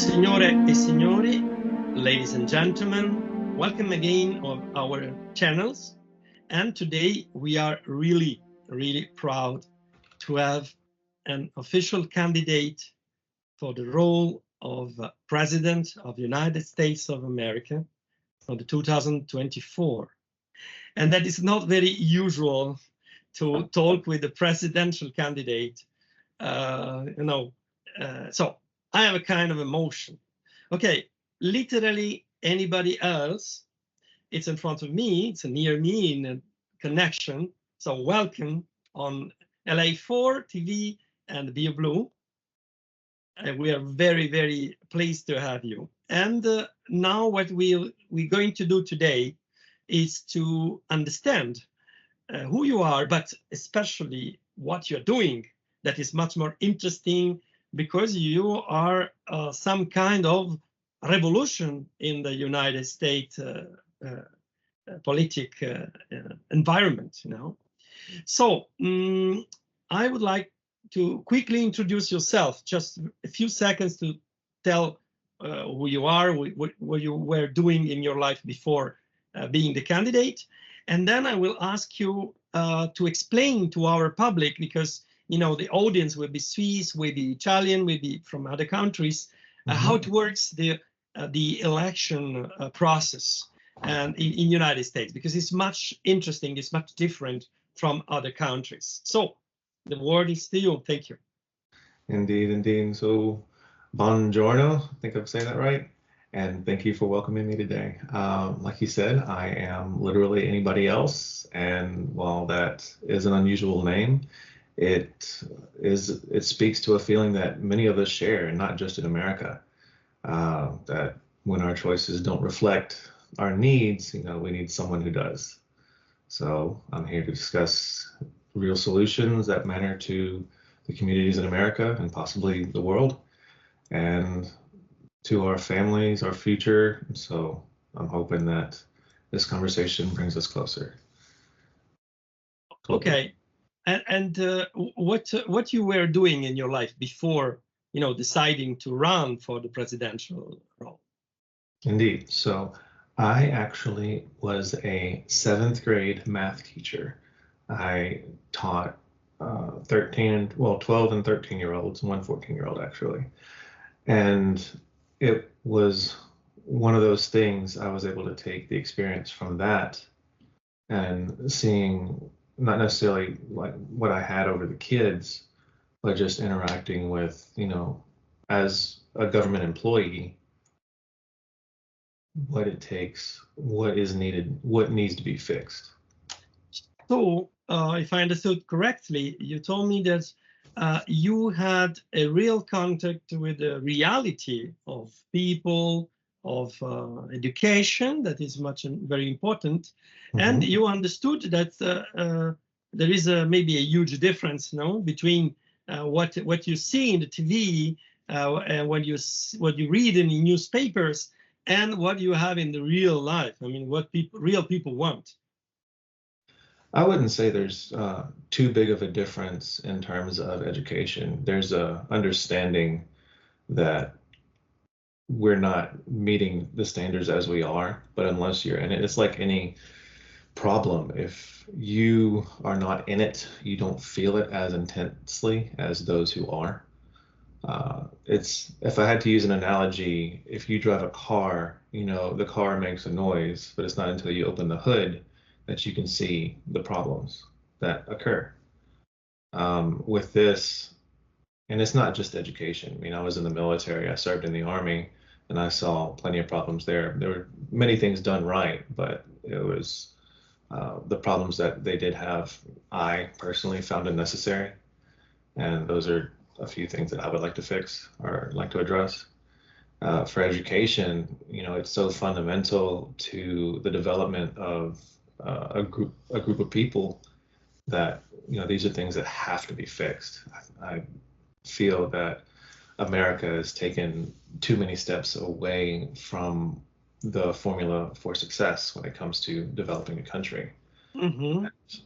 Signore e signori, ladies and gentlemen, welcome again of our channels. And today we are really proud to have an official candidate for the role of President of the United States of America for the 2024. And that is not very usual to talk with a presidential candidate, so I have a kind of emotion. Okay, literally anybody else, it's in front of me, it's near me in a connection. So welcome on L.A.E. TV and Bio Blue. We are very pleased to have you. And now what we're going to do today is to understand who you are, but especially what you're doing. That is much more interesting because you are some kind of revolution in the United States political environment, you know. So I would like to quickly introduce yourself, just a few seconds to tell who you are, what you were doing in your life before being the candidate. And then I will ask you to explain to our public, because you know the audience will be Swiss, will be Italian, will be from other countries, how it works, the election process and in United States, because it's much interesting, it's much different from other countries. So the word is to you. Thank you. Indeed. So, buongiorno, I think I'm saying that right. And thank you for welcoming me today. Like you said, I am literally anybody else. And while that is an unusual name, it speaks to a feeling that many of us share, and not just in America, that when our choices don't reflect our needs, you know, we need someone who does. So I'm here to discuss real solutions that matter to the communities in America and possibly the world, and to our families, our future. So I'm hoping that this conversation brings us closer. Okay, and what you were doing in your life before, you know, deciding to run for the presidential role? Indeed. So I actually was a 7th grade math teacher. I taught 12 and 13-year-olds, and one 14-year-old actually. And it was one of those things, I was able to take the experience from that and seeing not necessarily like what I had over the kids, but just interacting with, you know, as a government employee, what it takes, what is needed, what needs to be fixed. So if I understood correctly, you told me that you had a real contact with the reality of people, of education, that is very important, and you understood that there is maybe a huge difference, no, between what you see in the TV and what you read in the newspapers and what you have in the real life. I mean, what real people want. I wouldn't say there's too big of a difference in terms of education. There's a understanding that we're not meeting the standards as we are, but unless you're in it, it's like any problem. If you are not in it, you don't feel it as intensely as those who are. If I had to use an analogy, if you drive a car, you know, the car makes a noise, but it's not until you open the hood that you can see the problems that occur. With this, and it's not just education. I mean, I was in the military, I served in the Army, and I saw plenty of problems there. There were many things done right, but it was the problems that they did have, I personally found unnecessary. And those are a few things that I would like to fix or like to address. For education, you know, it's so fundamental to the development of a group of people that, you know, these are things that have to be fixed. I feel that America has taken too many steps away from the formula for success when it comes to developing a country.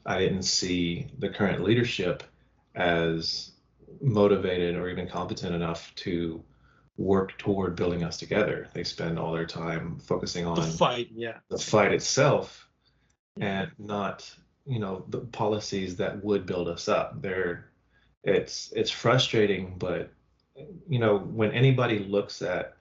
I didn't see the current leadership as motivated or even competent enough to work toward building us together. They spend all their time focusing on The fight, yeah. the fight itself and not, the policies that would build us up. It's frustrating, but when anybody looks at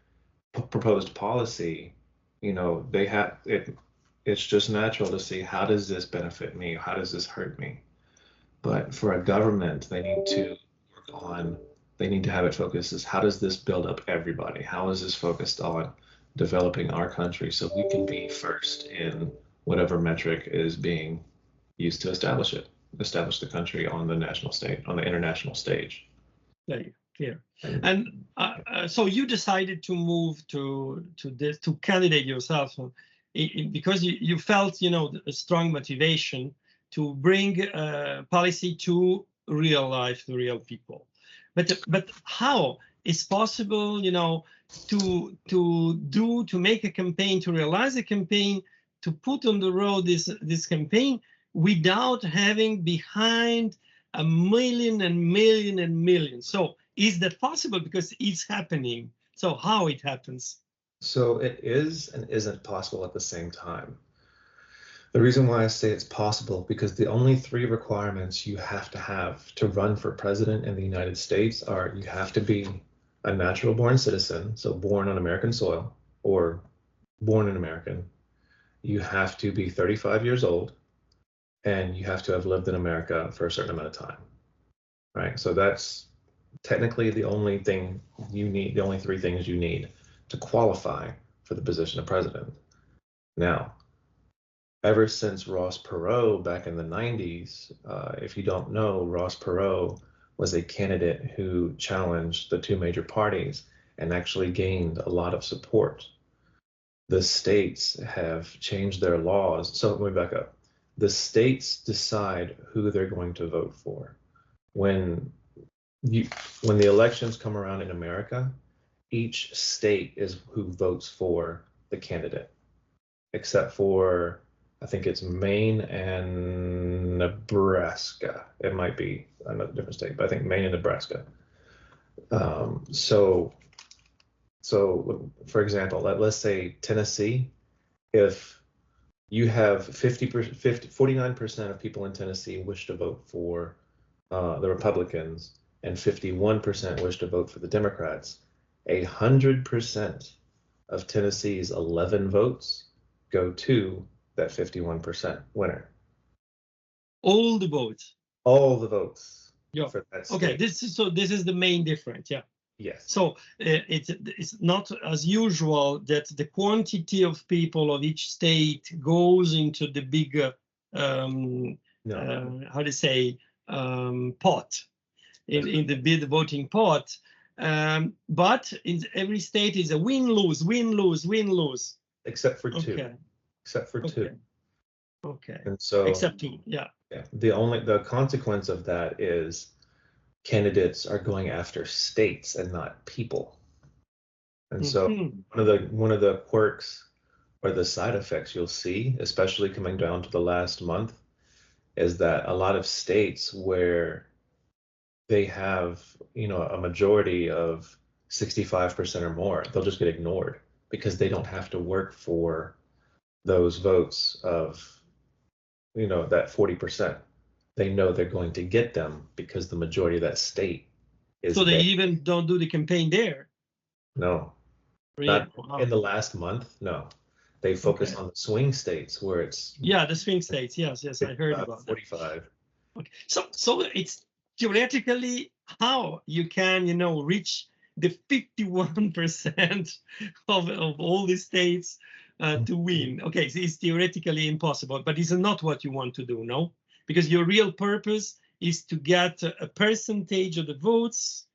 proposed policy, they have it. It's just natural to see, how does this benefit me? How does this hurt me? But for a government, they need to have it focused as, how does this build up everybody? How is this focused on developing our country so we can be first in whatever metric is being used to establish the country on the national stage, on the international stage. Clear. And so you decided to move to candidate yourself because you felt, a strong motivation to bring policy to real life, to real people. But how is possible, to make a campaign, to realize a campaign, to put on the road this campaign without having behind a million and million and million? So is that possible? Because it's happening. So how it happens? So it is and isn't possible at the same time. The reason why I say it's possible, because the only 3 requirements you have to run for president in the United States are: you have to be a natural born citizen, so born on American soil or born an American. You have to be 35 years old, and you have to have lived in America for a certain amount of time, right? So that's technically the only thing you need, the only 3 things you need to qualify for the position of president. Now, ever since Ross Perot back in the 90s, if you don't know, Ross Perot was a candidate who challenged the 2 major parties and actually gained a lot of support. The states have changed their laws. So let me back up. The states decide who they're going to vote for. When the elections come around in America, each state is who votes for the candidate, except for, I think it's Maine and Nebraska. It might be another different state, but I think Maine and Nebraska. So for example, let's say Tennessee. If you have 49% of people in Tennessee wish to vote for the Republicans, and 51% wish to vote for the Democrats, 100% of Tennessee's 11 votes go to that 51% winner. All the votes. All the votes. Yeah. For that state. Okay. This is the main difference. Yeah. Yes. So it's not as usual that the quantity of people of each state goes into the big how to say pot in the big voting pot. But in every state is a win-lose, win-lose, win-lose. Except for 2. Okay. Except for 2. Okay. And so except 2, yeah. Yeah. The consequence of that is candidates are going after states and not people. And so one of the quirks or the side effects you'll see, especially coming down to the last month, is that a lot of states where they have, a majority of 65% or more, they'll just get ignored because they don't have to work for those votes of, that 40%. They know they're going to get them because the majority of that state is. So they even don't do the campaign there? No. Really? Not in the last month, no. They focus on the swing states where it's. Yeah, the swing states. Yes, I heard about 45. That. Okay. So it's theoretically how you can, reach the 51% of all the states to win. Okay, so it's theoretically impossible, but it's not what you want to do, no? Because your real purpose is to get a percentage of the votes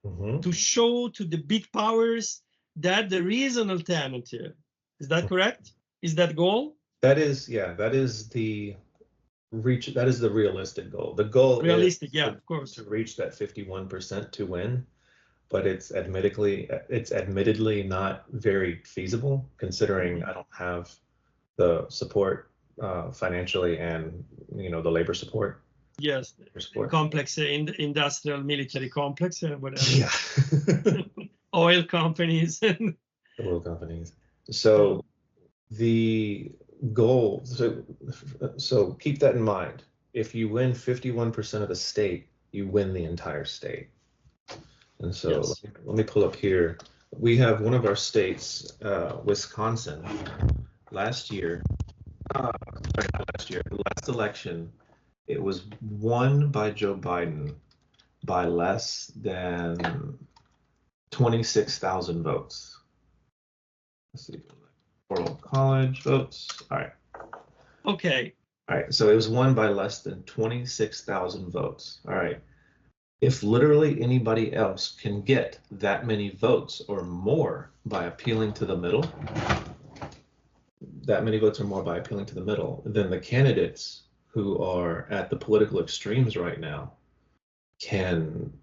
to show to the big powers that there is an alternative. Is that correct? Is that goal? That is the realistic goal. The goal realistic, is of course, to reach that 51% to win, but it's admittedly not very feasible, considering I don't have the support financially and the labor support. Yes, complex industrial military complex, whatever. Yeah. oil companies. The oil companies. So the goal, so keep that in mind. If you win 51% of the state, you win the entire state. And so Yes. let me pull up here. We have one of our states, Wisconsin, last year, the last election, it was won by Joe Biden by less than 26,000 votes. Let's see, Electoral College votes. All right. Okay. All right. So it was won by less than 26,000 votes. All right. If literally anybody else can get that many votes or more by appealing to the middle, that many votes or more by appealing to the middle, then the candidates who are at the political extremes right now can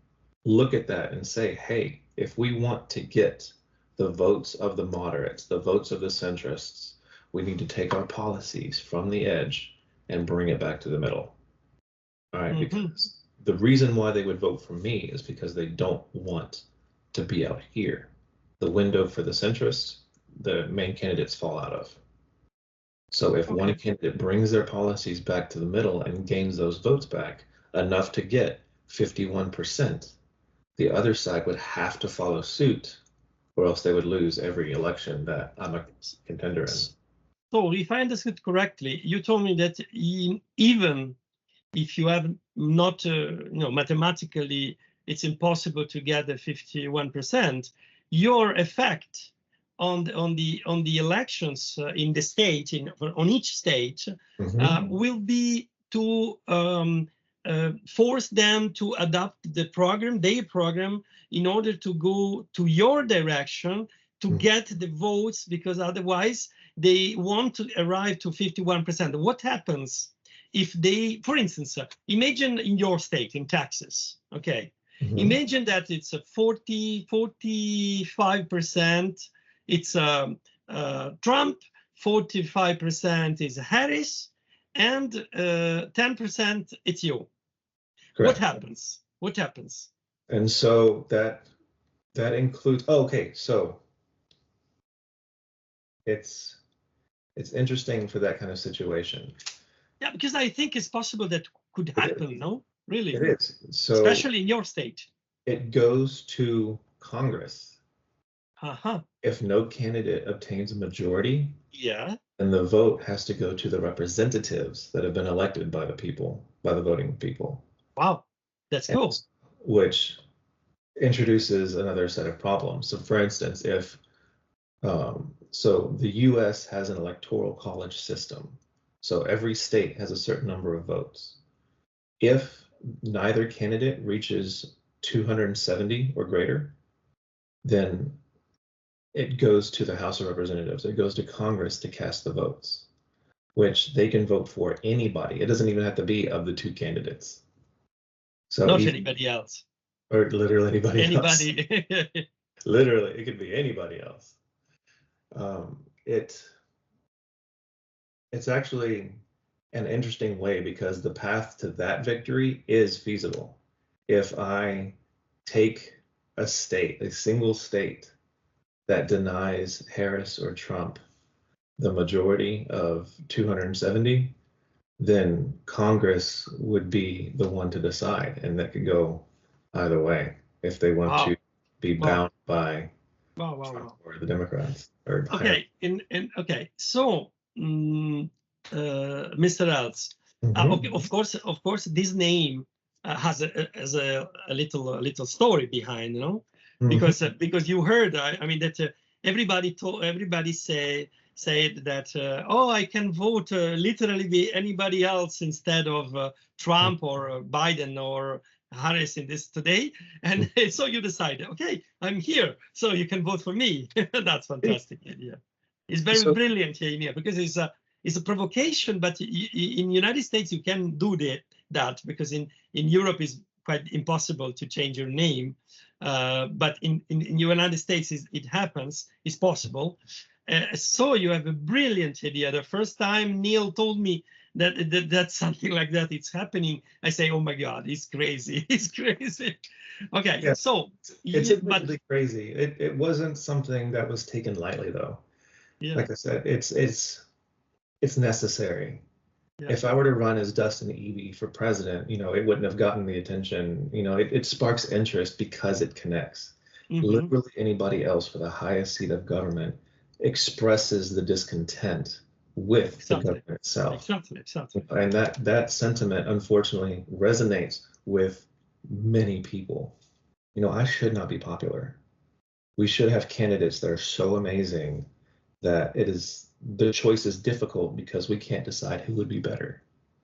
look at that and say, hey, if we want to get the votes of the moderates, the votes of the centrists, we need to take our policies from the edge and bring it back to the middle. All right, because the reason why they would vote for me is because they don't want to be out here. The window for the centrists, the main candidates fall out of. So if one candidate brings their policies back to the middle and gains those votes back, enough to get 51%, the other side would have to follow suit, or else they would lose every election that I'm a contender in. So if I understood correctly, you told me that even if you have not, mathematically, it's impossible to get the 51%, your effect on the elections in the state, on each state, will be to force them to adopt the program, their program, in order to go to your direction to get the votes, because otherwise they want to arrive to 51%. What happens if they, for instance, imagine in your state, in Texas, okay, imagine that it's a 45%, it's Trump, 45% is Harris, and 10% it's you. Correct. What happens? What happens? And so that includes, so it's interesting for that kind of situation. Yeah, because I think it's possible that could happen, no? Really? It is. So especially in your state. It goes to Congress. If no candidate obtains a majority, then the vote has to go to the representatives that have been elected by the people, by the voting people. Wow, that's cool. Which introduces another set of problems. So for instance, if so the US has an electoral college system. So every state has a certain number of votes. If neither candidate reaches 270 or greater, then it goes to the House of Representatives. It goes to Congress to cast the votes, which they can vote for anybody. It doesn't even have to be of the two candidates. So not anybody else. Or literally anybody else. Anybody. Literally, it could be anybody else. It's actually an interesting way because the path to that victory is feasible. If I take a state, a single state that denies Harris or Trump the majority of 270, then Congress would be the one to decide, and that could go either way if they want to be bound by Trump or the Democrats. Or So Mr. Else, of course, this name has a little story behind, you know, because you heard, I mean, that everybody said that I can vote literally anybody else instead of Trump or Biden or Harris in this today, and so you decide, okay, I'm here, so you can vote for me. That's fantastic idea. It's very brilliant idea because it's a provocation, but in United States you can do that because in Europe it's quite impossible to change your name, but in United States it happens, it's possible. So you have a brilliant idea. The first time Neil told me that's something like that, it's happening, I say, oh my God, he's crazy, he's crazy. Okay, Yeah, so it's yeah, but admittedly crazy. It wasn't something that was taken lightly, though. yeah, Like I said, it's necessary. yeah, If I were to run as Dustin Evie for president, it wouldn't have gotten the attention. It sparks interest because it connects. hmm, Literally anybody else for the highest seat of government expresses the discontent with the exactly, government itself. exactly. And that sentiment, unfortunately, resonates with many people. I should not be popular. We should have candidates that are so amazing that the choice is difficult because we can't decide who would be better.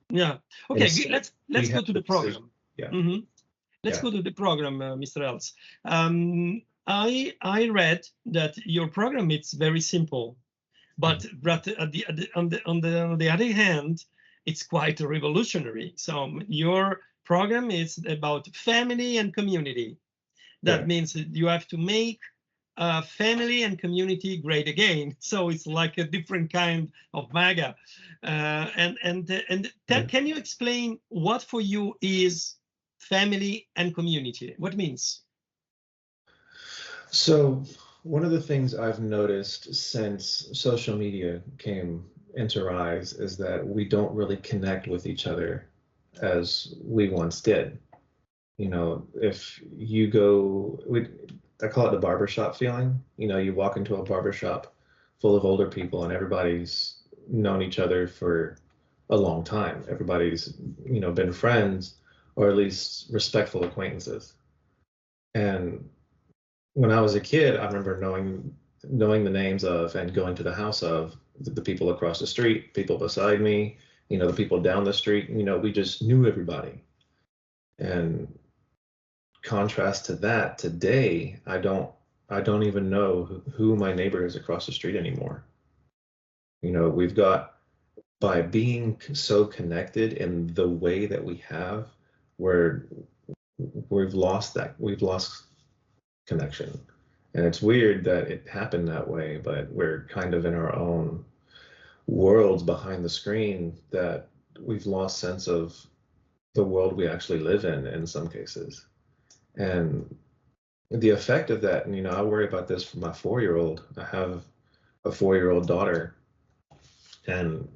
Yeah. Okay, Instead, let's we go have to the the decision. program. Yeah, Hmm. Let's yeah. go to the program, Mr. Els. I read that your program is very simple, but on the other hand, it's quite revolutionary. So your program is about family and community. That Yeah. means that you have to make family and community great again. So it's like a different kind of MAGA. Can you explain what for you is family and community? What it means? So one of the things I've noticed since social media came into rise is that we don't really connect with each other as we once did. If you go, I call it the barbershop feeling. You walk into a barbershop full of older people and everybody's known each other for a long time. Everybody's, been friends or at least respectful acquaintances. And when I was a kid, I remember knowing the names of and going to the house of the people across the street, people beside me, the people down the street. We just knew everybody. And contrast to that, today, I don't even know who my neighbor is across the street anymore. We've got, by being so connected in the way that we have, where we've lost connection. And it's weird that it happened that way, but we're kind of in our own worlds behind the screen that we've lost sense of the world we actually live in some cases. And the effect of that, and I worry about this for my 4-year-old. I have a 4-year-old daughter, and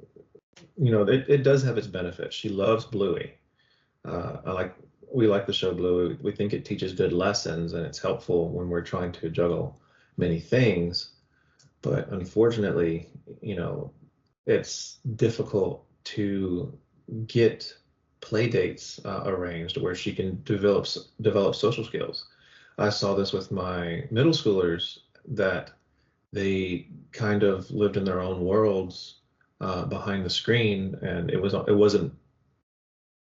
it does have its benefits. She loves Bluey. We like the show Bluey. We think it teaches good lessons and it's helpful when we're trying to juggle many things. But unfortunately, it's difficult to get play dates arranged where she can develop social skills. I saw this with my middle schoolers, that they kind of lived in their own worlds behind the screen, and it wasn't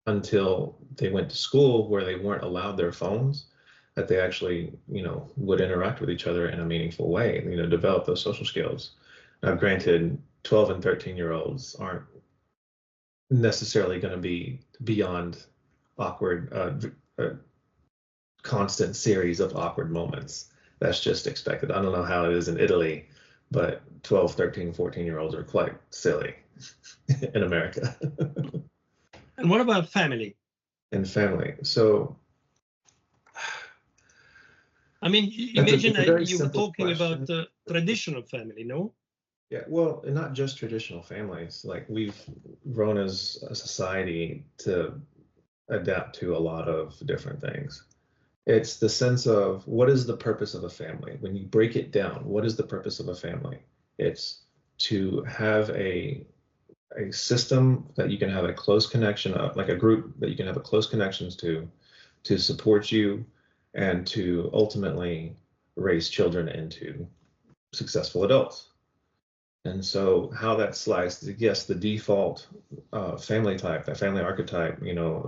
until they went to school where they weren't allowed their phones that they actually would interact with each other in a meaningful way, develop those social skills. Now, granted, 12 and 13-year-olds aren't necessarily going to be beyond awkward, constant series of awkward moments. That's just expected. I don't know how it is in Italy, but 12, 13, 14-year-olds are quite silly in America. And what about family? And family. So, I mean, it's imagine a very you were simple talking question. about traditional family, no? Yeah, well, and not just traditional families. Like, we've grown as a society to adapt to a lot of different things. It's the sense of, what is the purpose of a family? When you break it down, what is the purpose of a family? It's to have a system that you can have a close connection of, like a group that you can have a close connections to support you and to ultimately raise children into successful adults. And so how that's sliced, yes, the default family type, that family archetype,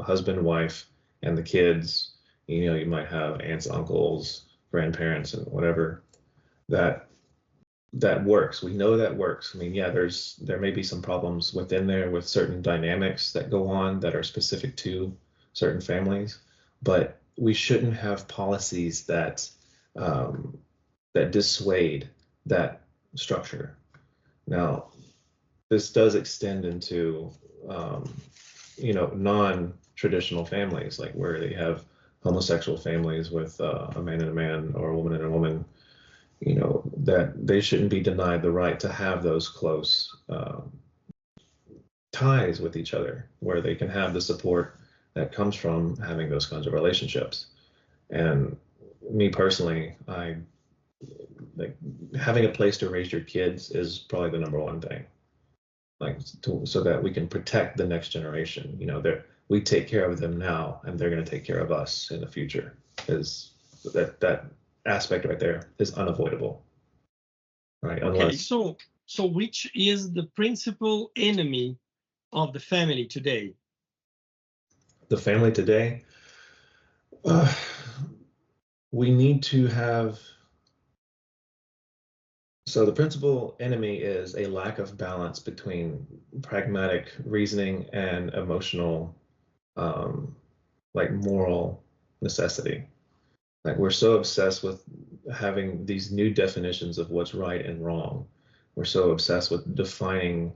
husband, wife, and the kids, you might have aunts, uncles, grandparents, and whatever. That works. We know that works. I mean, yeah, there may be some problems within there with certain dynamics that go on that are specific to certain families, but we shouldn't have policies that dissuade that structure. Now, this does extend into non-traditional families, like where they have homosexual families with a man and a man or a woman and a woman, that they shouldn't be denied the right to have those close ties with each other, where they can have the support that comes from having those kinds of relationships. And me personally, I like having a place to raise your kids is probably the number one thing, like so that we can protect the next generation. We take care of them now, and they're going to take care of us in the future. Is that aspect right there is unavoidable, right? Okay, so which is the principal enemy of the family today? The family today, we need to have. So the principal enemy is a lack of balance between pragmatic reasoning and emotional, like moral necessity. Like we're so obsessed with having these new definitions of what's right and wrong. We're so obsessed with defining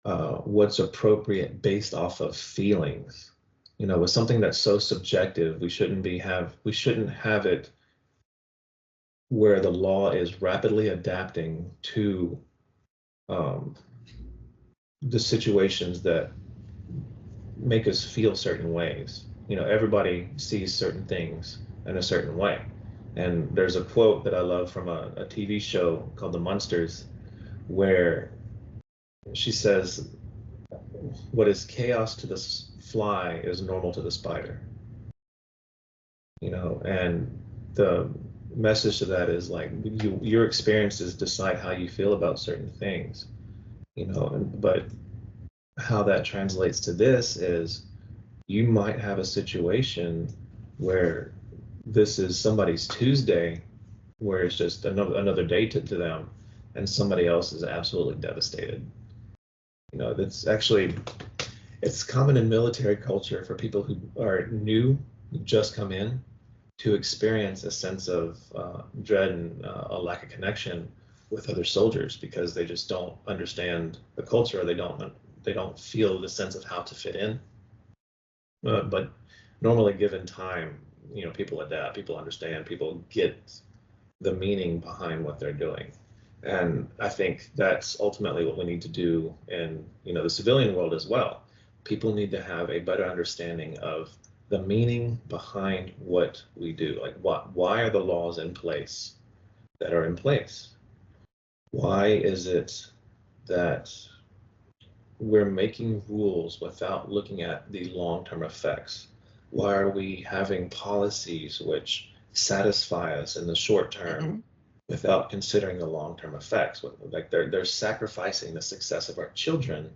what's appropriate based off of feelings. With something that's so subjective, we shouldn't have it where the law is rapidly adapting to the situations that make us feel certain ways. Everybody sees certain things in a certain way. And there's a quote that I love from a TV show called The Munsters, where she says, "What is chaos to the fly is normal to the spider." And the message to that is like your experiences decide how you feel about certain things, but how that translates to this is you might have a situation where this is somebody's Tuesday, where it's just another day to them, and somebody else is absolutely devastated. It's common in military culture for people who are new, who just come in, to experience a sense of dread and a lack of connection with other soldiers because they just don't understand the culture, or they don't feel the sense of how to fit in. But normally, given time, people adapt, people understand, people get the meaning behind what they're doing. And I think that's ultimately what we need to do in the civilian world as well. People need to have a better understanding of the meaning behind what we do. Like why are the laws in place that are in place? Why is it that we're making rules without looking at the long-term effects? Why are we having policies which satisfy us in the short term without considering the long-term effects? Like they're sacrificing the success of our children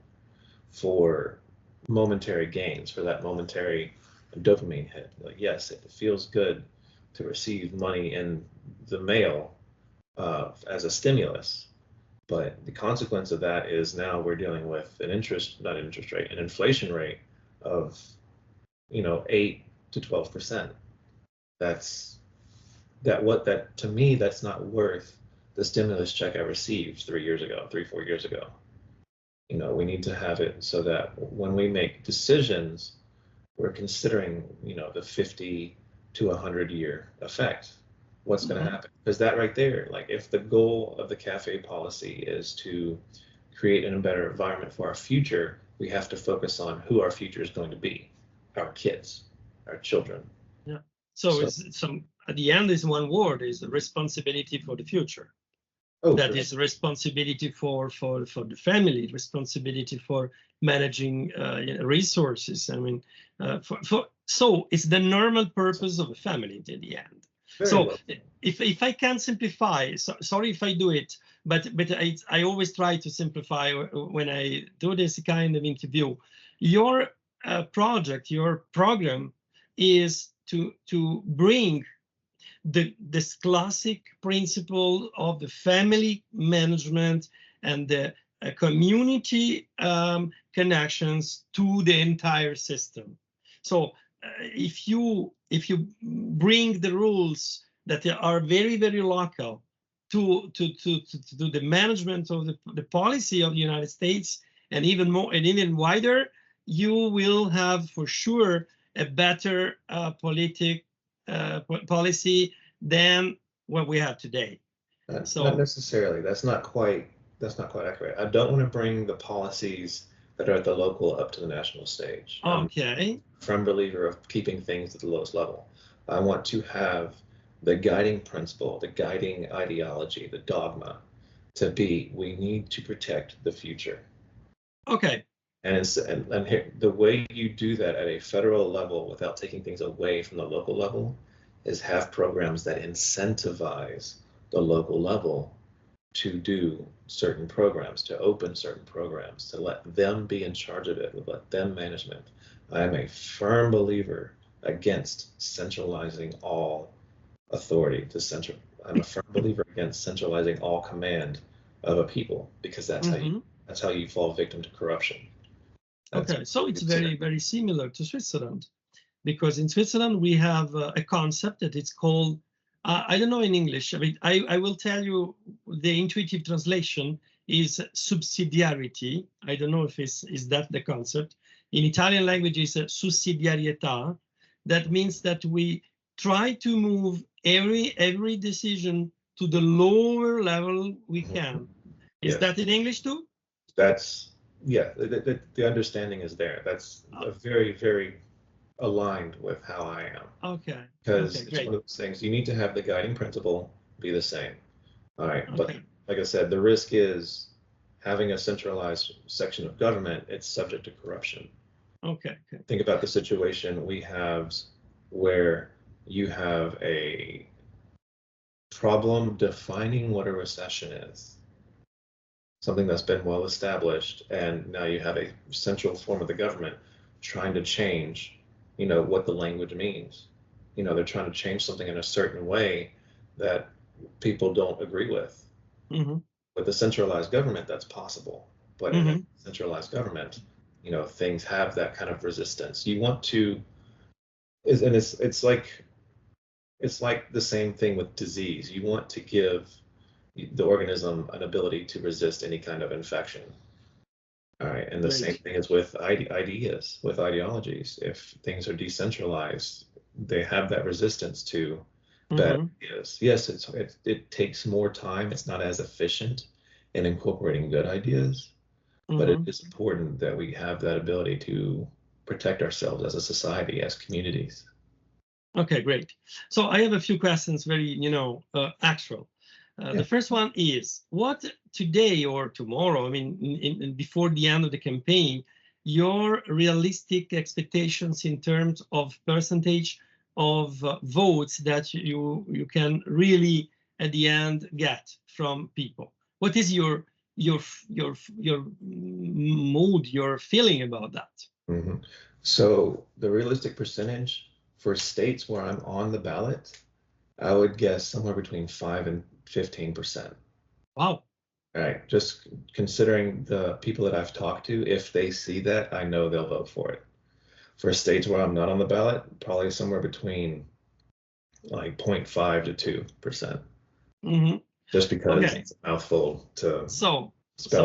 for momentary gains, for that momentary dopamine hit. Like, yes, it feels good to receive money in the mail as a stimulus, but the consequence of that is now we're dealing with an inflation rate of 8 to 12%. To me, that's not worth the stimulus check I received 4 years ago. We need to have it so that when we make decisions, we're considering, the 50 to 100 year effect. What's going to happen? Because that right there, like if the goal of the cafe policy is to create a better environment for our future, we have to focus on who our future is going to be, our kids, our children. Yeah. So at the end is one word, is responsibility for the future. That is responsibility for the family, responsibility for managing resources. I mean, so it's the normal purpose of a family in the end. If I can simplify, sorry if I do it, but I always try to simplify when I do this kind of interview. Your project, your program is to bring this classic principle of the family management and the community connections to the entire system. So if you bring the rules that are very, very local to the management of the policy of the United States, and even more and even wider, you will have for sure a better policy than what we have today. Not necessarily. That's not quite accurate. I don't want to bring the policies that are at the local up to the national stage. Okay. I'm a firm believer of keeping things at the lowest level. I want to have the guiding principle, the guiding ideology, the dogma to be, we need to protect the future. Okay. And here, the way you do that at a federal level without taking things away from the local level is have programs that incentivize the local level to do certain programs, to open certain programs, to let them be in charge of it, let them management. I am a firm believer against centralizing all authority I'm a firm believer against centralizing all command of a people, because that's how you fall victim to corruption. Okay, so it's very, very similar to Switzerland, because in Switzerland we have a concept that it's called, I don't know in English, I mean, I will tell you the intuitive translation is subsidiarity. I don't know if is that the concept. In Italian language is sussidiarietà. That means that we try to move every decision to the lower level we can. Is that in English too? That's, yeah, the understanding is there. That's very, very aligned with how I am. Okay. Because it's one of those things, you need to have the guiding principle be the same. All right. Okay. But like I said, the risk is having a centralized section of government, it's subject to corruption. Okay. Think about the situation we have where you have a problem defining what a recession is, something that's been well established, and now you have a central form of the government trying to change, what the language means. They're trying to change something in a certain way that people don't agree with. With a centralized government, that's possible, but in a centralized government, things have that kind of resistance. You want to, and it's like the same thing with disease. You want to give the organism an ability to resist any kind of infection. All right, and the same thing is with ideas, with ideologies. If things are decentralized, they have that resistance to bad ideas. Yes, it takes more time. It's not as efficient in incorporating good ideas, but it is important that we have that ability to protect ourselves as a society, as communities. Okay, great. So I have a few questions, very, actual. The first one is, what today or tomorrow, I mean, before the end of the campaign, your realistic expectations in terms of percentage of votes that you can really at the end get from people? What is your mood, your feeling about that? So the realistic percentage for states where I'm on the ballot, I would guess somewhere between 5 and 15%. Wow. All right. Just considering the people that I've talked to, if they see that, I know they'll vote for it. For states where I'm not on the ballot, probably somewhere between like 0.5 to 2%. Just because it's a mouthful to spell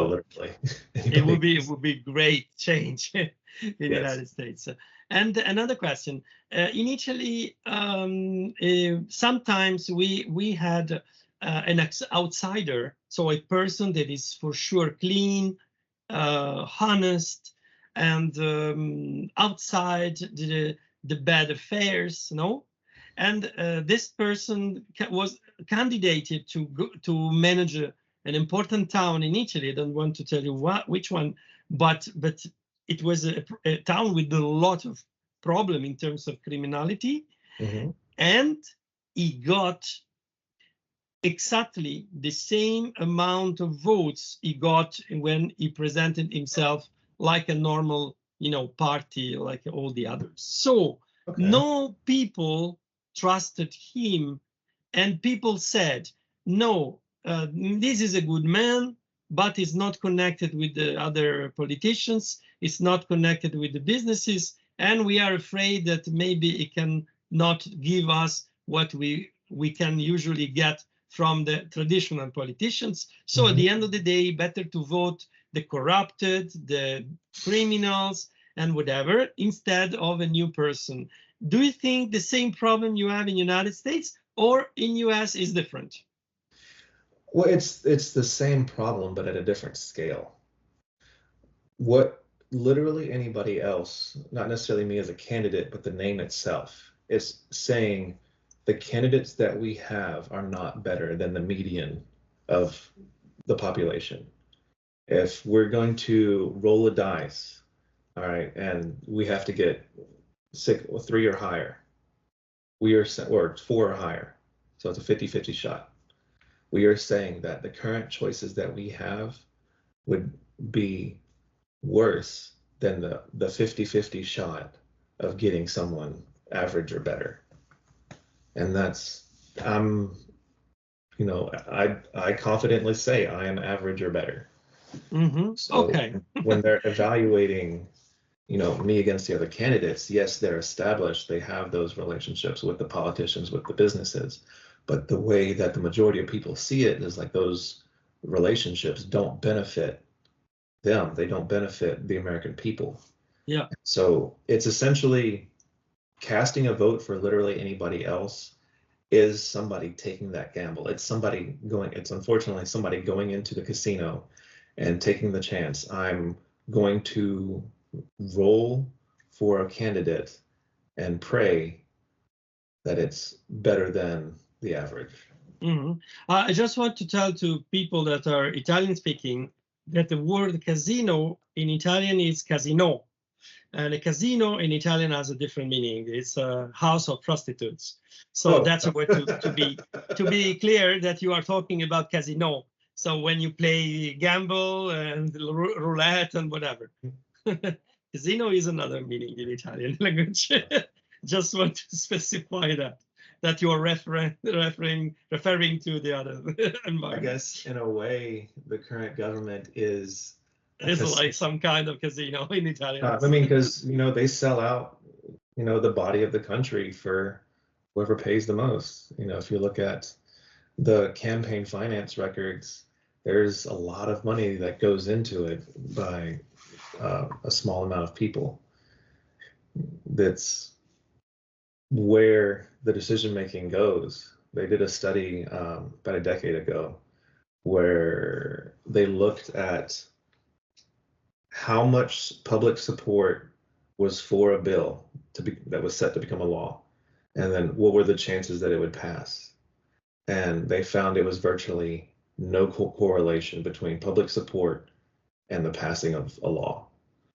literally. It would be great change in the United States. And another question, initially, sometimes we had an outsider, so a person that is for sure clean, honest, and outside the bad affairs, and this person was candidated to manage an important town in Italy. I don't want to tell you which one, but it was a town with a lot of problem in terms of criminality, and he got exactly the same amount of votes he got when he presented himself like a normal, party like all the others. So no people trusted him, and people said, no, this is a good man, but he's not connected with the other politicians, it's not connected with the businesses, and we are afraid that maybe he can not give us what we can usually get from the traditional politicians. So at the end of the day, better to vote the corrupted, the criminals, and whatever instead of a new person. Do you think the same problem you have in United States or in US is different? Well, it's the same problem, but at a different scale. What literally anybody else, not necessarily me as a candidate, but the name itself, is saying the candidates that we have are not better than the median of the population. If we're going to roll a dice, all right, and we have to get 3 or higher, or 4 or higher, so it's a 50-50 shot. We are saying that the current choices that we have would be worse than the 50-50 shot of getting someone average or better. And that's, I confidently say I am average or better. So Okay. when they're evaluating, me against the other candidates, yes, they're established. They have those relationships with the politicians, with the businesses. But the way that the majority of people see it is like those relationships don't benefit them. They don't benefit the American people. Yeah. So it's essentially casting a vote for literally anybody else is somebody taking that gamble. It's unfortunately somebody going into the casino and taking the chance. I'm going to roll for a candidate and pray that it's better than the average. I just want to tell to people that are Italian speaking that the word casino in Italian is casino. And a casino in Italian has a different meaning. It's a house of prostitutes. So that's a way to be clear that you are talking about casino. So when you play gamble and roulette and whatever. Casino is another meaning in Italian language. Just want to specify that you are referring to the other environment. I guess in a way, the current government is like some kind of casino in Italian. Because they sell out, the body of the country for whoever pays the most. If you look at the campaign finance records, there's a lot of money that goes into it by a small amount of people. That's where the decision making goes. They did a study about a decade ago where they looked at how much public support was for a bill that was set to become a law, and then what were the chances that it would pass. And they found it was virtually no correlation between public support and the passing of a law.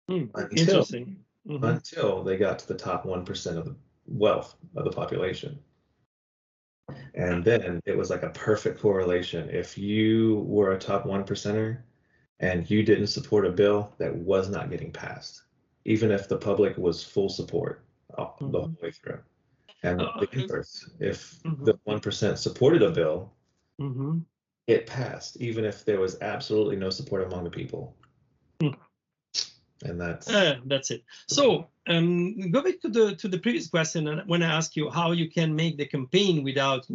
Interesting. Until they got to the top 1% of the wealth of the population. And then it was like a perfect correlation. If you were a top 1%er and you didn't support a bill, that was not getting passed, even if the public was full support the whole way through. And the inverse, if the 1% supported a bill, it passed, even if there was absolutely no support among the people. And that's it. So go back to the previous question, and when I asked you how you can make the campaign without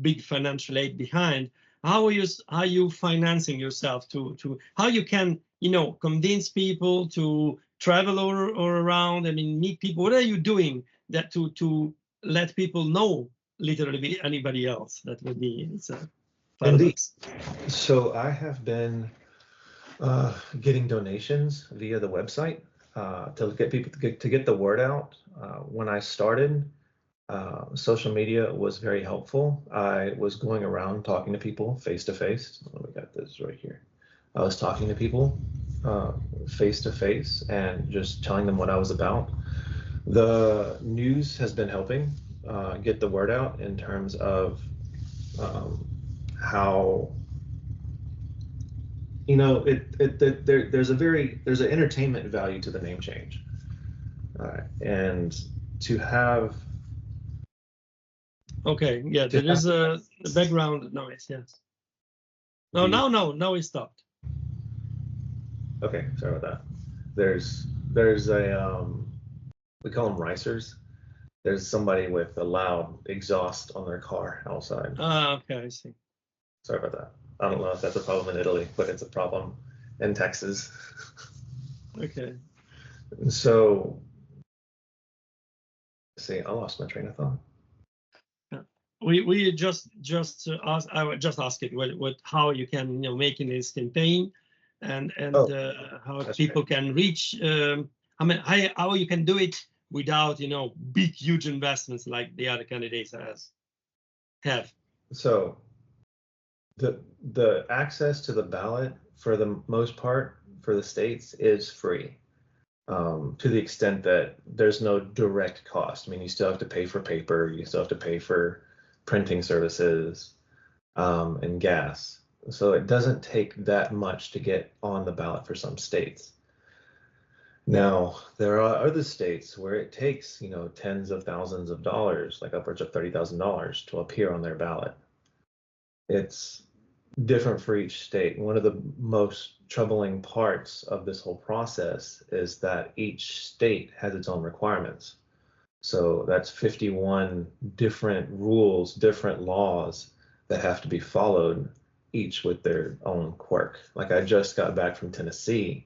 big financial aid behind, how are you financing yourself to how you can convince people to travel or around, meet people? What are you doing that to let people know literally anybody else? That would be indeed. So I have been getting donations via the website to get people to get the word out. When I started, social media was very helpful. I was going around talking to people face to face. We got this right here. I was talking to people face to face and just telling them what I was about. The news has been helping get the word out in terms of how there's an entertainment value to the name change, and to have. Okay, yeah, there is a background noise. Yes. No, now it stopped. Okay, sorry about that. There's a we call them ricers. There's somebody with a loud exhaust on their car outside. Okay, I see. Sorry about that. I don't know if that's a problem in Italy, but it's a problem in Texas. Okay. So, see, I lost my train of thought. We just asked. I would just ask it what how you can make in this campaign, and how people can reach. I mean, how you can do it without big huge investments like the other candidates have. So the access to the ballot for the most part for the states is free, to the extent that there's no direct cost. I mean, you still have to pay for paper, you still have to pay for printing services, and gas. So it doesn't take that much to get on the ballot for some states. Now, there are other states where it takes, tens of thousands of dollars, like upwards of $30,000 to appear on their ballot. It's different for each state. One of the most troubling parts of this whole process is that each state has its own requirements. So that's 51 different rules, different laws that have to be followed, each with their own quirk. Like I just got back from Tennessee,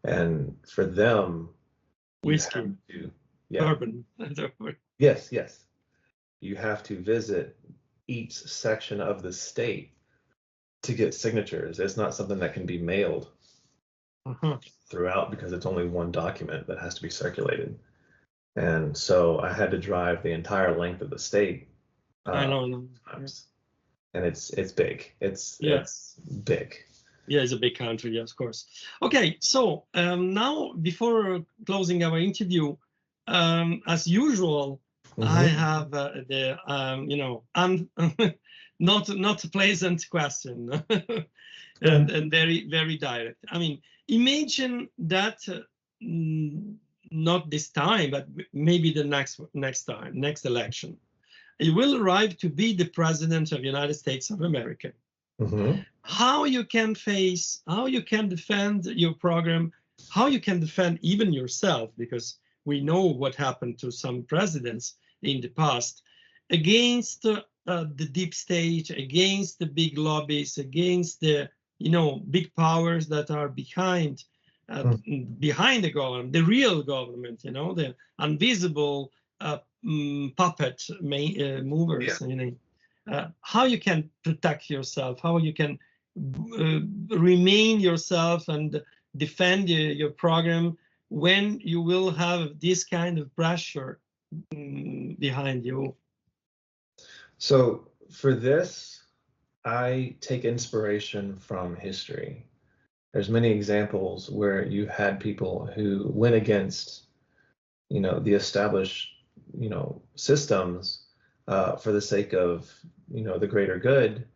and for them, whiskey, bourbon. Yes. You have to visit each section of the state to get signatures. It's not something that can be mailed throughout, because it's only one document that has to be circulated. And so I had to drive the entire length of the state. I know. And it's big. It's big. Yeah, it's a big country, yes, of course. Okay, so now before closing our interview, as usual, I have the not a pleasant question, and very very direct. I mean, imagine that not this time, but maybe the next election, you will arrive to be the president of the United States of America. How you can face, how you can defend your program, how you can defend even yourself, because we know what happened to some presidents in the past, against the deep state, against the big lobbies, against the big powers that are behind the government, the real government, the invisible puppet movers. How you can protect yourself, how you can remain yourself and defend your program when you will have this kind of pressure behind you. So for this, I take inspiration from history. There's many examples where you had people who went against, the established, systems for the sake of, the greater good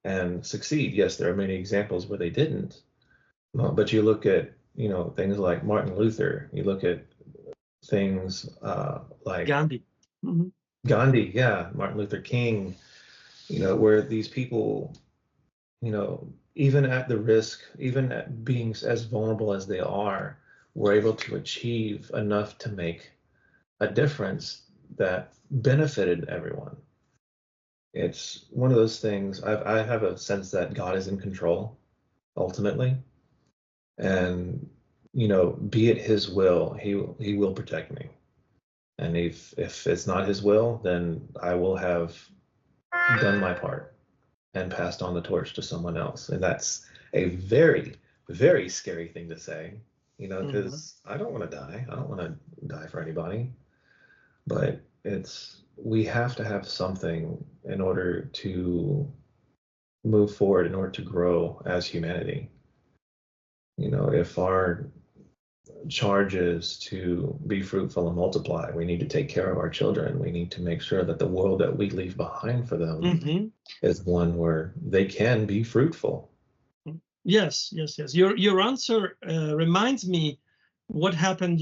and succeed. Yes, there are many examples where they didn't. But you look at, things like Martin Luther. You look at things like Gandhi. Gandhi, yeah, Martin Luther King, where these people, even at the risk, even at being as vulnerable as they are, were able to achieve enough to make a difference that benefited everyone. It's one of those things. I have a sense that God is in control, ultimately, and be it His will, He will protect me. And if it's not His will, then I will have done my part and passed on the torch to someone else. And that's a very, very scary thing to say, because I don't want to die. I don't want to die for anybody. But we have to have something in order to move forward, in order to grow as humanity. If our charge is to be fruitful and multiply, we need to take care of our children. We need to make sure that the world that we leave behind for them is one where they can be fruitful. Yes. Your answer reminds me what happened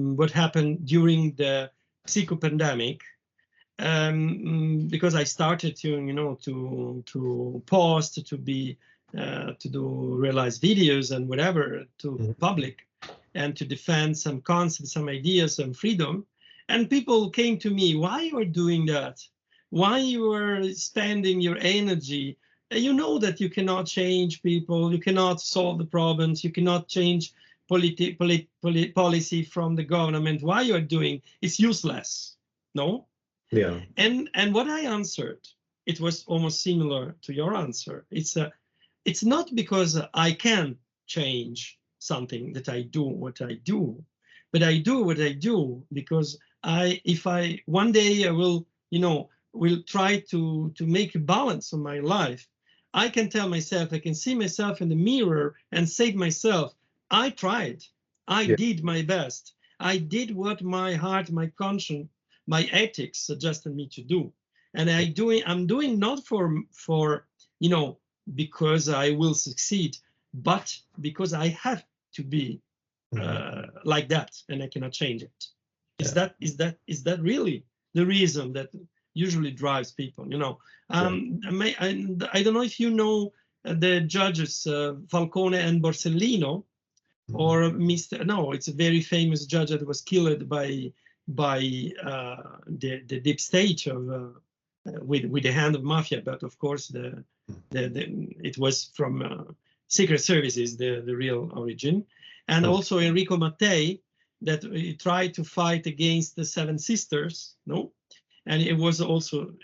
what happened during the psycho pandemic, because I started to post, to do realized videos and whatever to public, and to defend some concepts, some ideas, some freedom. And people came to me, why you are doing that? Why you are spending your energy? You know that you cannot change people, you cannot solve the problems, you cannot change policy from the government, why you are doing, it's useless. No? Yeah. And what I answered, it was almost similar to your answer. It's not because I can change something that I do what I do, but I do what I do because if I one day I will, will try to make a balance on my life. I can tell myself, I can see myself in the mirror and say to myself, I tried, I did my best, I did what my heart, my conscience, my ethics suggested me to do, and I'm doing not for because I will succeed, but because I have to be like that, and I cannot change it. Is that really the reason that usually drives people? I don't know if you know the judges Falcone and Borsellino, or Mr. No, it's a very famous judge that was killed by the deep state of with the hand of mafia, but of course it was from secret services, the real origin. And also Enrico Mattei, that he tried to fight against the Seven Sisters, no, and it was also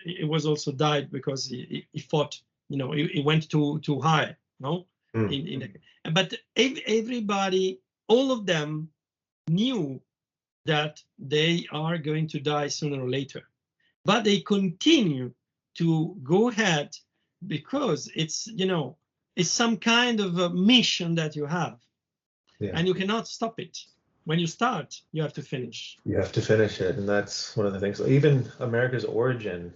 died because he fought, he went too high, no. But everybody, all of them knew that they are going to die sooner or later, but they continue to go ahead because it's some kind of a mission that you have, and you cannot stop it. When you start, you have to finish. You have to finish it, and that's one of the things. Even America's origin,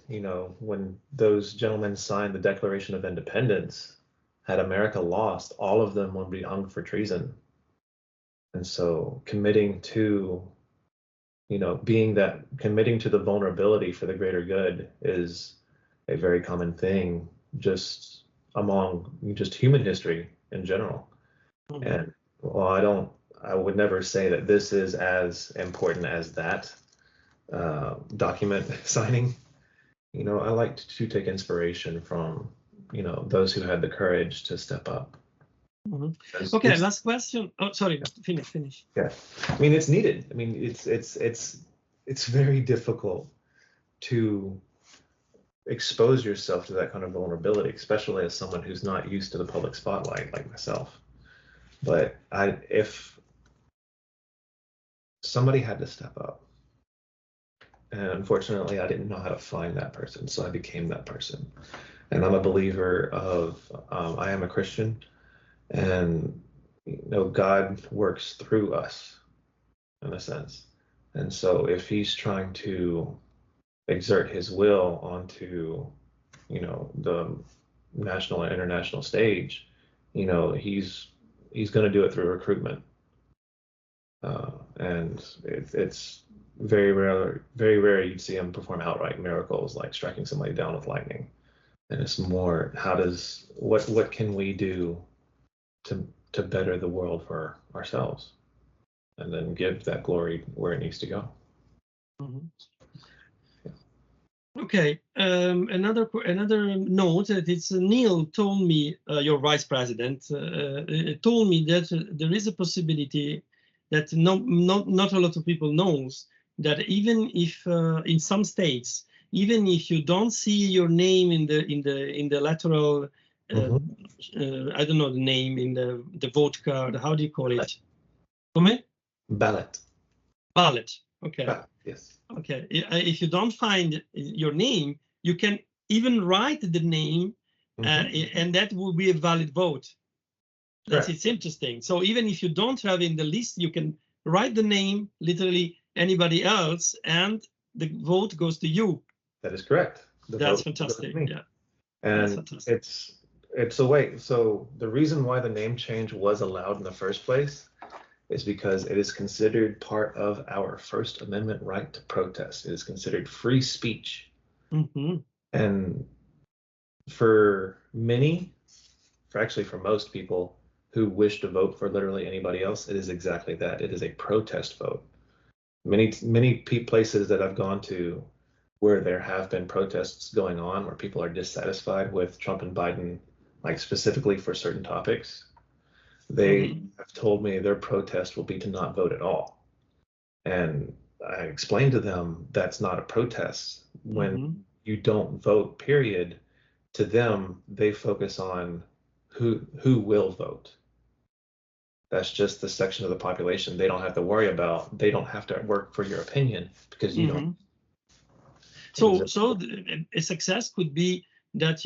when those gentlemen signed the Declaration of Independence, had America lost, all of them would be hung for treason. And so committing to committing to the vulnerability for the greater good is a very common thing just among just human history in general. And I would never say that this is as important as that document signing. I like to take inspiration from those who had the courage to step up. Okay, last question. Oh, sorry, finish. Yeah, it's needed. It's very difficult to expose yourself to that kind of vulnerability, especially as someone who's not used to the public spotlight like myself. But if somebody had to step up, and unfortunately I didn't know how to find that person, so I became that person. And I'm a believer of I am a Christian, and God works through us in a sense. And so if he's trying to exert his will onto the national and international stage, he's going to do it through recruitment, and it's very rare you'd see him perform outright miracles like striking somebody down with lightning. And it's more, what can we do to better the world for ourselves, and then give that glory where it needs to go. Okay, another note that it's Neil told me, your vice president, told me that there is a possibility that not a lot of people knows, that even if in some states, even if you don't see your name in the electoral, I don't know the name, in the vote card, how do you call it? Ballot. Okay. Ballot, yes. Okay. If you don't find your name, you can even write the name, and that will be a valid vote. It's interesting. So even if you don't have in the list, you can write the name, literally anybody else, and the vote goes to you. That is correct. That's fantastic. Yeah. And fantastic. It's a way. So the reason why the name change was allowed in the first place is because it is considered part of our First Amendment right to protest. It is considered free speech. And for most people who wish to vote for literally anybody else, it is exactly that. It is a protest vote. Many places that I've gone to where there have been protests going on, where people are dissatisfied with Trump and Biden, like specifically for certain topics, They have told me their protest will be to not vote at all. And I explained to them that's not a protest. When you don't vote, period, to them, they focus on who will vote. That's just the section of the population they don't have to worry about. They don't have to work for your opinion because you don't. So a success could be that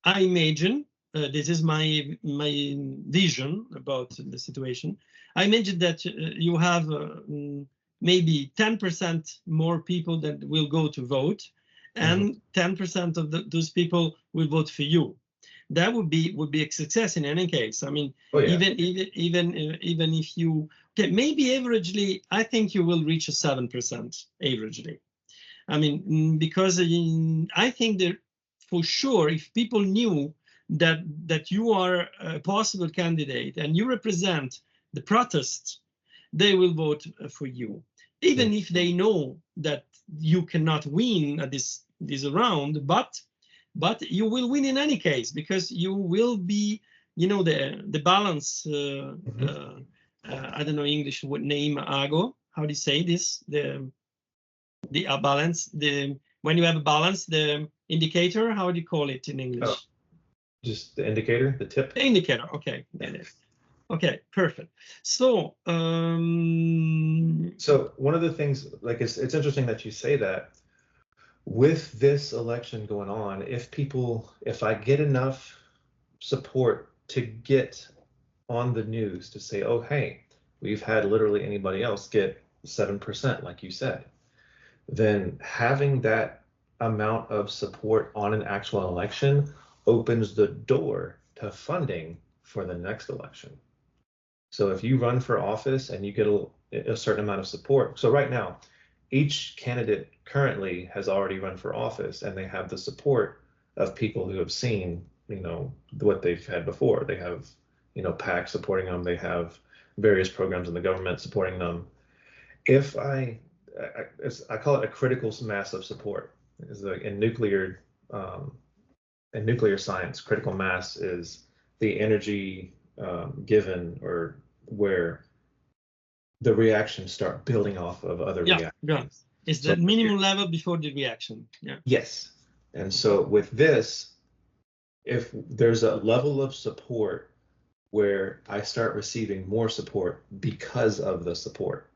I imagine, this is my vision about the situation. I imagine that you have maybe 10% more people that will go to vote, and 10% of those people will vote for you. That would be a success in any case. I mean, even if you maybe averagely, I think you will reach a 7% averagely. I mean, because I think that for sure, if people knew that you are a possible candidate and you represent the protest, they will vote for you, even if they know that you cannot win at this round, but you will win in any case, because you will be, the balance. I don't know English name, ago. How do you say this? The balance. When you have a balance, the indicator. How do you call it in English? Oh, just the indicator, the tip. The indicator. Okay. Okay, perfect. So, so one of the things, like, it's interesting that you say that. With this election going on, if I get enough support to get on the news to say, oh, hey, we've had literally anybody else get 7%, like you said, then having that amount of support on an actual election opens the door to funding for the next election. So if you run for office and you get a certain amount of support, so right now, each candidate currently has already run for office, and they have the support of people who have seen, what they've had before. They have, PAC supporting them. They have various programs in the government supporting them. If I call it a critical mass of support. In nuclear science, critical mass is the energy given, or where the reactions start building off of other reactions. Yeah, it's the minimum level before the reaction. Yeah. Yes. And so with this, if there's a level of support where I start receiving more support because of the support,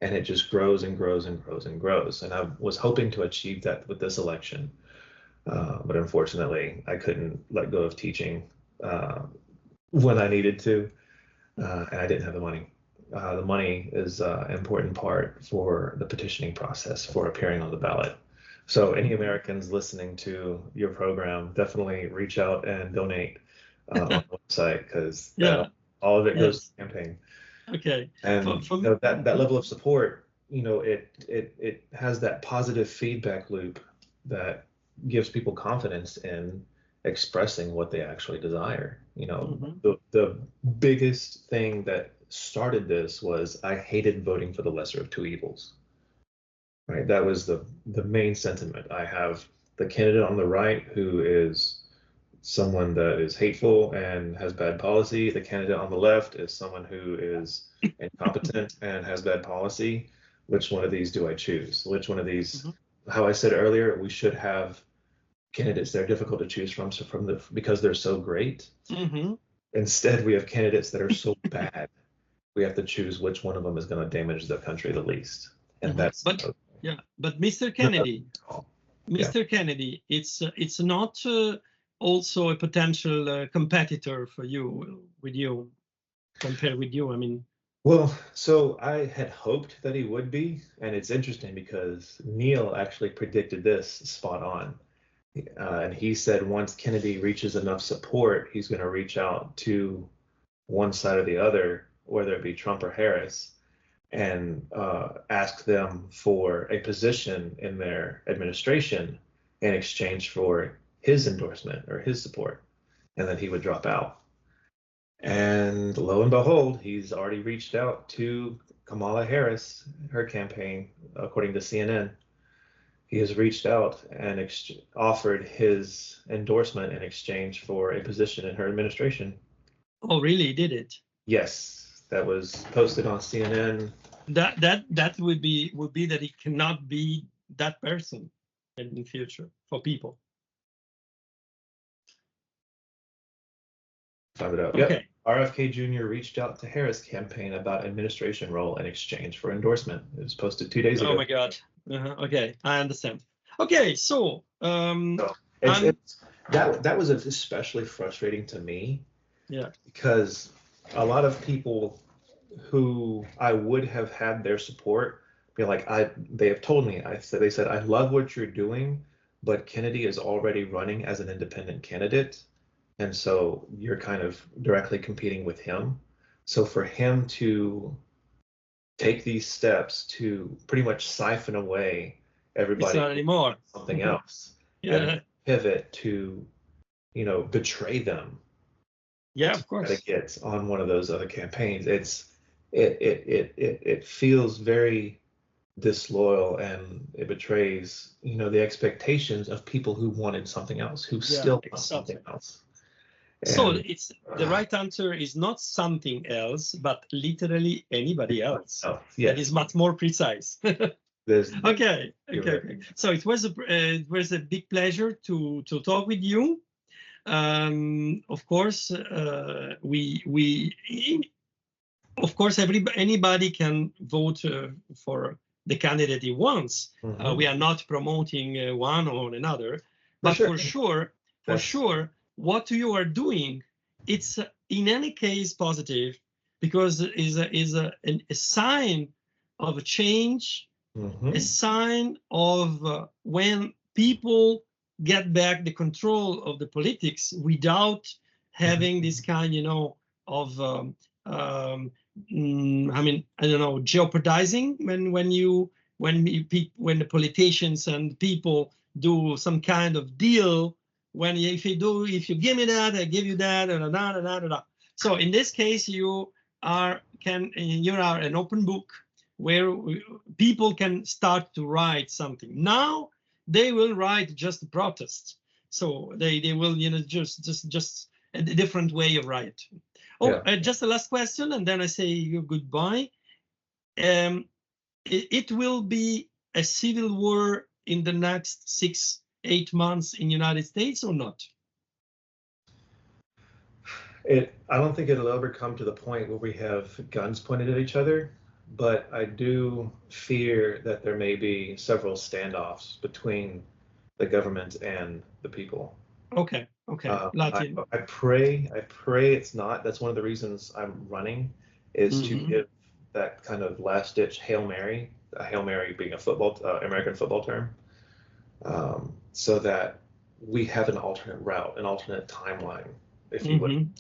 and it just grows and grows and grows and grows. And I was hoping to achieve that with this election, but unfortunately, I couldn't let go of teaching when I needed to, and I didn't have the money. The money is an important part for the petitioning process for appearing on the ballot. So any Americans listening to your program, definitely reach out and donate on the website, because all of it goes to the campaign. Okay. And that level of support, it has that positive feedback loop that gives people confidence in expressing what they actually desire. The biggest thing that started this was I hated voting for the lesser of two evils. Right? That was the main sentiment. I have the candidate on the right who is someone that is hateful and has bad policy. The candidate on the left is someone who is incompetent and has bad policy. Which one of these do I choose? Which one of these? How I said earlier, we should have candidates that are difficult to choose from, because they're so great. Instead, we have candidates that are so bad. We have to choose which one of them is going to damage the country the least. And that's but Mr. Kennedy, Kennedy, it's not also a potential competitor for you, compared with you. I mean, well, so I had hoped that he would be, and it's interesting because Neil actually predicted this spot on. And he said once Kennedy reaches enough support, he's going to reach out to one side or the other, whether it be Trump or Harris, and ask them for a position in their administration in exchange for his endorsement or his support, and then he would drop out. And lo and behold, he's already reached out to Kamala Harris, her campaign, according to CNN. He has reached out and offered his endorsement in exchange for a position in her administration. Oh, really? He did it? Yes, that was posted on CNN. That would be that he cannot be that person in the future for people. Found it out. Okay. Yep. RFK Jr. reached out to Harris campaign about administration role in exchange for endorsement. It was posted 2 days ago. Oh my God. Okay, I understand. Okay, so that was especially frustrating to me. Yeah. Because a lot of people who I would have had their support be like, they have told me, they said, I love what you're doing, but Kennedy is already running as an independent candidate. And so you're kind of directly competing with him. So for him to take these steps to pretty much siphon away everybody, it's not anymore something else, yeah, and pivot to, betray them. Yeah, of course. To get on one of those other campaigns, it feels very disloyal, and it betrays, the expectations of people who wanted something else, who still want something else. So it's the right answer is not something else, but literally anybody else. Oh, yes. That is much more precise. Okay. So it was a big pleasure to talk with you. Of course, anybody can vote for the candidate he wants. We are not promoting one or another, but for sure, what you are doing, it's in any case positive, because it is a sign of a change, a sign of when people get back the control of the politics without having this kind, of I don't know, jeopardizing when the politicians and people do some kind of deal. If you give me that, I give you that, So in this case, you are an open book where people can start to write something. Now they will write just a protest. So they will, just a different way of writing. Just the last question, and then I say goodbye. It will be a civil war in the next 6-8 months in the United States or not? I don't think it'll ever come to the point where we have guns pointed at each other, but I do fear that there may be several standoffs between the government and the people. Okay. I pray it's not. That's one of the reasons I'm running, is to give that kind of last ditch Hail Mary, a Hail Mary being a American football term, so that we have an alternate route, an alternate timeline, if you would.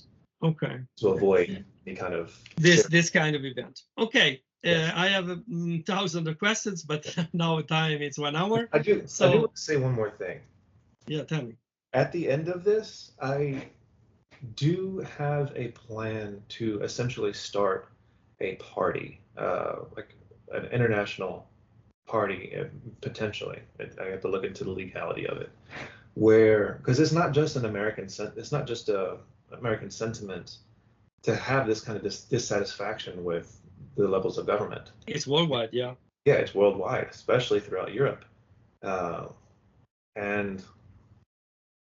Okay. To avoid any kind of this kind of event. Okay. I have 1,000 questions, but now time is 1 hour. I do want to say one more thing. Yeah, tell me. At the end of this, I do have a plan to essentially start a party, like an international party, potentially. I have to look into the legality of it, because it's not just it's not just a American sentiment to have this kind of dissatisfaction with the levels of government. It's worldwide, yeah. Yeah, it's worldwide, especially throughout Europe, and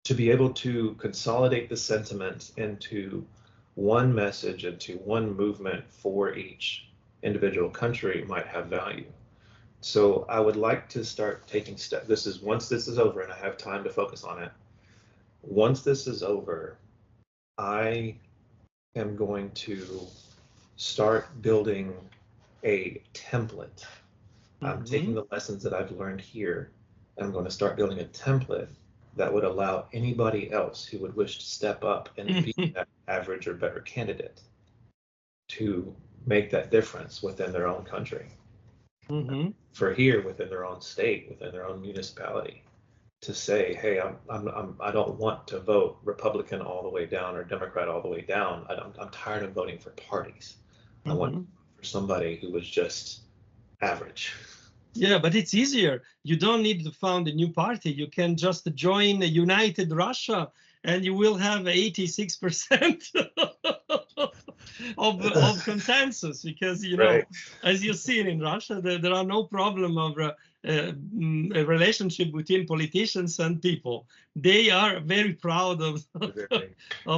to be able to consolidate the sentiment into one message, into one movement for each individual country might have value. So I would like to start taking steps. Once this is over and I have time to focus on it, once this is over, I am going to start building a template. I'm taking the lessons that I've learned here, and I'm going to start building a template that would allow anybody else who would wish to step up and be that average or better candidate to make that difference within their own country. For here, within their own state, within their own municipality, to say, hey, I don't want to vote Republican all the way down or Democrat all the way down. I'm tired of voting for parties. I want to vote for somebody who was just average. Yeah, but it's easier. You don't need to found a new party. You can just join a United Russia, and you will have 86%. of consensus, because Right. as you've seen in Russia, there are no problem of a relationship between politicians and people. They are very proud of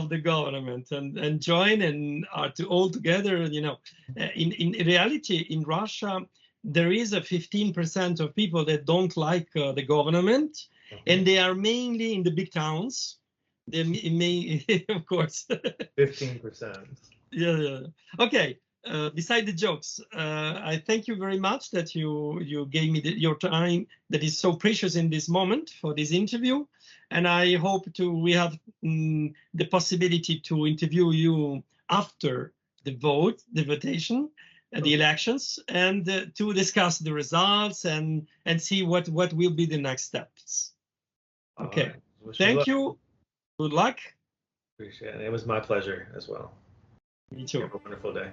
the government and join and are all together. In reality, in Russia, there is a 15% of people that don't like the government, and they are mainly in the big towns. They may, of course. 15%. Yeah. Okay. Beside the jokes, I thank you very much that you gave me your time that is so precious in this moment for this interview, and I hope we have the possibility to interview you after the votation, the elections, and to discuss the results and see what will be the next steps. Okay. Thank you. Good luck. Appreciate it. It was my pleasure as well. Me too. Have a wonderful day.